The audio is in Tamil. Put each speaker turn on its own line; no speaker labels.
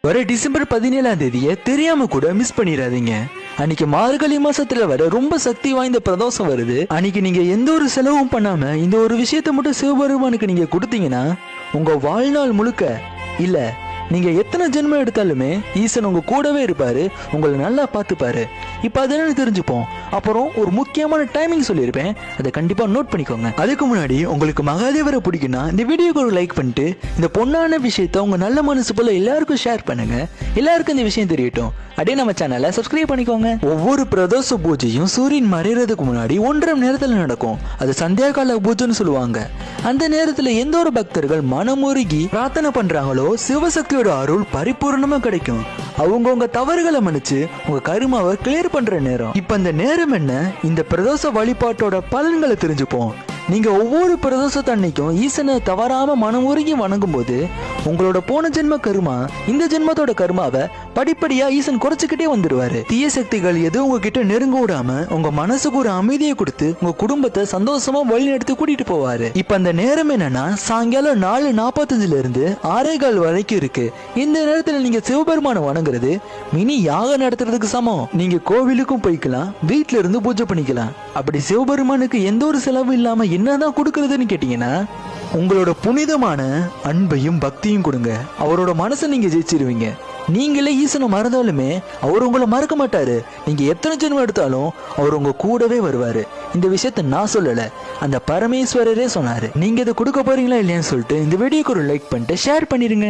வர டிசம்பர் 17ஆம் தேதியை தெரியாம கூட மிஸ் பண்ணிடாதீங்க. அன்னைக்கு மார்கழி மாசத்துல வர ரொம்ப சக்தி வாய்ந்த பிரதோஷம் வருது. அன்னைக்கு நீங்க எந்த ஒரு செலவும் பண்ணாம இந்த ஒரு விஷயத்த மட்டும் சிவபெருமானுக்கு நீங்க கொடுத்தீங்கன்னா உங்க வாழ்நாள் முழுக்க இல்ல நீங்க எத்தனை ஜென்மம் எடுத்தாலுமே ஈசன் உங்க கூடவே இருப்பாரு, உங்களை நல்லா பார்த்துப்பாரு. இப்ப அதனால தெரிஞ்சுப்போம். அப்புறம் ஒரு முக்கியமான டைமிங் சொல்லியிருப்பேன், அதை கண்டிப்பா நோட் பண்ணிக்கோங்க. அதுக்கு முன்னாடி உங்களுக்கு மகாதேவரை பிடிக்குன்னா இந்த வீடியோக்கு ஒரு லைக் பண்ணிட்டு இந்த பொண்ணான விஷயத்த உங்க நல்ல மனசு போல எல்லாருக்கும் ஷேர் பண்ணுங்க. எல்லாருக்கும் இந்த விஷயம் தெரியட்டும். அப்படியே நம்ம சேனலை சப்ஸ்கிரைப் பண்ணிக்கோங்க. ஒவ்வொரு பிரதோஷ பூஜையும் சூரியன் மறைகிறதுக்கு முன்னாடி 1:30 நேரத்துல நடக்கும். அது சந்தியா கால பூஜைன்னு சொல்லுவாங்க. அந்த நேரத்துல எந்த ஒரு பக்தர்கள் மனமுருகி பிரார்த்தனை பண்றாங்களோ சிவசக்தியோட அருள் பரிபூர்ணமா கிடைக்கும். அவங்கவுங்க தவறுகளை மன்னிச்சு உங்க கருமாவை கிளியர் பண்ற நேரம். இப்ப இந்த நேரம் என்ன, இந்த பிரதோஷ வழிபாட்டோட பலன்களை தெரிஞ்சுப்போம். நீங்க ஒவ்வொரு பிரதோஷத்தன்னைக்கும் ஈசனை தவறாம மனமுருகி வணங்கும் போது உங்களோட போன ஜென்ம கருமா இந்த ஜென்மத்தோட கருமாவை படிப்படியா ஈசன் குறைச்சுக்கிட்டே வந்துடுவாரு. தீய சக்திகள் எதுவும் உங்ககிட்ட நெருங்க விடாம உங்க மனசுக்கு ஒரு அமைதியை கொடுத்து உங்க குடும்பத்தை சந்தோஷமா வழிநடத்தி கூட்டிட்டு போவாரு. இப்ப அந்த நேரம் என்னன்னா சாயங்காலம் 4:45 இருந்து 6:15 வரைக்கும் இருக்கு. இந்த நேரத்துல நீங்க சிவபெருமான வணங்குறது மினி யாகம் நடத்துறதுக்கு சமம். நீங்க கோவிலுக்கும் போய்க்கலாம், வீட்டுல இருந்து பூஜை பண்ணிக்கலாம். அப்படி சிவபெருமானுக்கு எந்த ஒரு செலவு இல்லாம என்னதான் கொடுக்கறதுன்னு கேட்டீங்கன்னா உங்களோட புனிதமான அன்பையும் பக்தியும் கொடுங்க. அவரோட மனசை நீங்க ஜெயிச்சிருவீங்க. நீங்களே ஈசனை மறந்தாலுமே அவர் உங்களை மறக்க மாட்டாரு. நீங்க எத்தனை ஜென்மம் எடுத்தாலும் அவர் உங்க கூடவே வருவாரு. இந்த விஷயத்த நான் சொல்லல, அந்த பரமேஸ்வரரே சொன்னாரு. நீங்க இதை கொடுக்க போறீங்களா இல்லையான்னு சொல்லிட்டு இந்த வீடியோக்கு ஒரு லைக் பண்ணிட்டு ஷேர் பண்ணிருங்க.